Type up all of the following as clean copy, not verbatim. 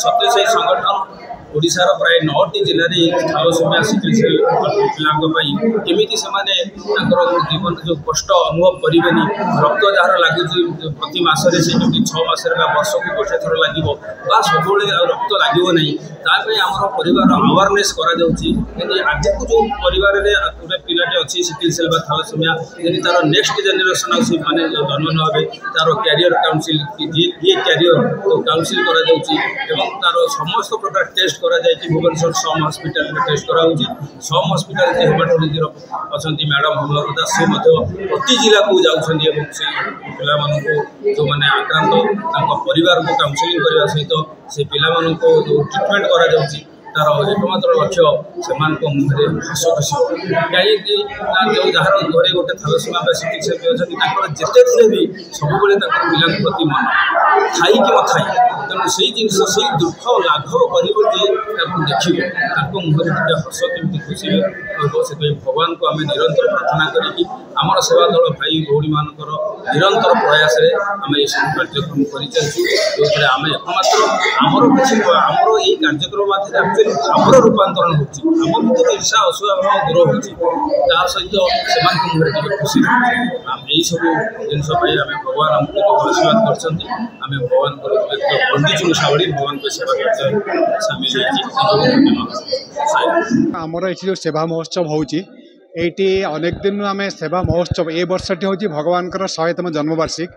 सत्य से संगठन ओडिशार प्राय 9टी जिले में थैलासेमिया सिकल सेल पिलांगी केमी से जीवन जो कष्ट अनुभव करेनि रक्त जार लगे प्रति मसरे से 6 मासरे वर्ष को गोटे थर लगे सब रक्त लगे तापाई आम परिवार अवेयरनेस आज को जो परिवार गोटे पिलाटे अच्छी सिकल सेल थैलासेमिया यदि तार नेक्स्ट जेनेरेशन मैंने जन्म न हे तार कैरियर काउंसिल ये कैरियर तो काउंसिल तार समस्त प्रकार टेस्ट भुवनेश्वर सम हस्पिटाल में टेस्ट कराऊँगी सम हस्पिटाल हेमाटोलोजी अच्छा मैडम हेमलता सी प्रति जिला को जाऊँगी पे जो मैंने आक्रांत परिवार को काउंसिलिंग करने सहित से पिला जो ट्रिटमेंट करा तार एकमात्र लक्ष्य से मुहरे हस खुशी कहीं जो जार घरे गोटे थैलासेमिया सिकल सेल अच्छे जिते भी सब पिला प्रति मन थाई कि न थाई तेणु से जिन से दुख लाघव कर देखिए मुहरे टे हस केमी खुशी से भगवान को आम निरंतर प्रार्थना करी आमर सेवा दल भाई भौणी मानकर निरंतर प्रयास आम ये सब कार्यक्रम कर चलूँ जो आम एकमात्र आमर आमर ये कार्यक्रम माध्यम आमर रूपांतरण होम भर ईर्षा असुभाव दूर हो सहित से मुहरे खुशी यही सब जिन आम भगवान आमको आशीर्वाद कर भगवान पंडित मुसावड़ी भगवान को सेवा कर सामिल आमर ये जो सेवा महोत्सव होती अनेक दिन आम सेवा महोत्सव ए वर्षटी हूँ भगवान 100तम जन्मवार्षिक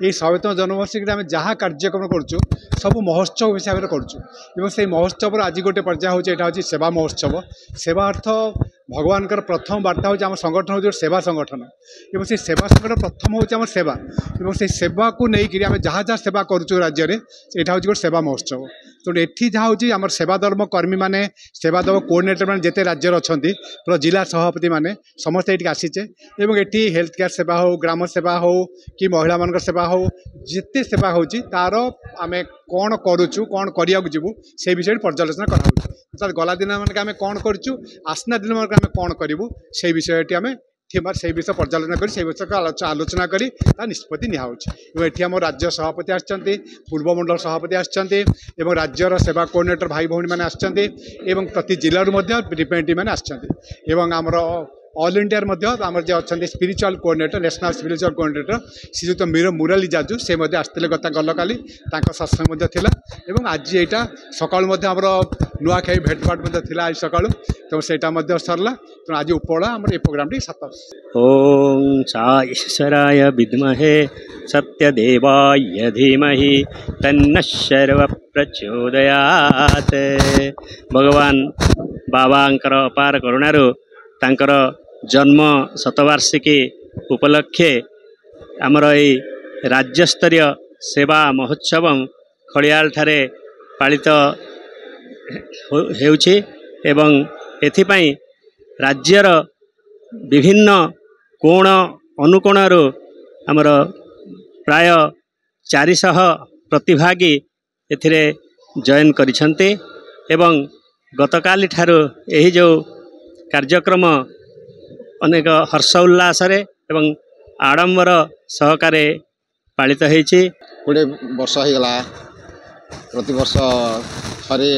ये 100तम जन्मवार्षिक आम जहाँ कार्यक्रम करुँ सब महोत्सव हिसाब से करुँ से महोत्सव आज गोटे पर्याय हूँ सेवा महोत्सव सेवा अर्थ भगवान प्रथम वार्ता हूँ आम संगठन हूँ सेवा संगठन और से सेवा संगठन प्रथम हूँ आम सेवा और से सेवा को लेकिन आम जहाँ जहाँ सेवा करुँ राज्य में यहाँ हूँ गोटे सेवा महोत्सव तेणु एठी जहाँ हूँ आम सेवा दल कर्मी मैंने सेवा दल कोऑर्डिनेटर मैंने जिते राज्य अच्छा पूरा जिला सभापति मैंने समस्त ये आसीचे ये हेल्थ केयर सेवा हो ग्राम सेवा हो कि महिला मान सेवा हो जिते सेवा होची तार आम कौन करुचु कौन करिया जीवु से विषय पर्यालोचना कराऊँ गला दिन मानक आम कौन करूँ आसना दिन मानक आम कौन करूँ से विषय आम थीमार से विषय पर्यालोचना कर से विषय आलोचना कर निष्पत्ति निआउछि आम राज्य सभापति आछंती पूर्वमंडल सभापति आछंती एवं राज्यर सेवा कोऑर्डिनेटर भाई भौणी मैंने आछंती एवं प्रति जिलूर रिप्रेजेंटेटिव मैंने आछंती एवं आमर ऑल इंडिया आम जो अच्छा spiritual coordinator national spiritual coordinator श्रीजुक्त मुरली जाजू से आसते गल काली सत्संग एवं आज यहाँ सकाल आमर नुआखाई भेटभाट था आज सका तो सहीटा सरला तो आज उपला आम ये प्रोग्राम टी सात ओम ईश्वराय विद्महे सत्यदेवाय धीमहि तन्नः सर्वः प्रचोदयात् भगवान बाबांकर अपार करुणारू तांकर जन्म शतवार्षिकी उपलक्षे आमर ये राज्यस्तरीय सेवा महोत्सव खड़ियाल ठारे पालित हेउछि एवं एथिपाई राज्यर विभिन्न कोण अनुकोणरू आमर प्राय 400 प्रतिभागी एथिरे जॉइन करिसंते एवं गतकाली ठारू एही जो कार्यक्रम अनेक हर्ष उल्लास एवं आडंबर सहकारे पालित होइछि। गोटे वर्ष होगा प्रति वर्ष थे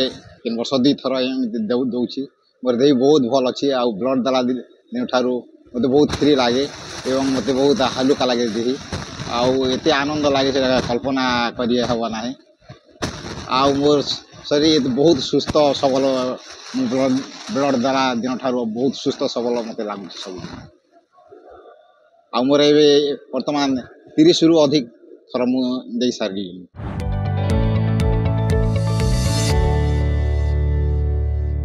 3 वर्ष 2 थर दौची मोर देह बहुत भल अच्छी आ ब्लड देला दिन ठारू मत बहुत फ्री लगे एवं मत बहुत हालुका लगे देह आते आनंद लगे कल्पना करना आ मोर शरीर बहुत सुस्थ सबल ब्लड द्वारा दिन ठारू बहुत सुस्थ सबल मत लगुच सब आ मोर बर्तमान 30 रु अधिक थर मुझे सारी।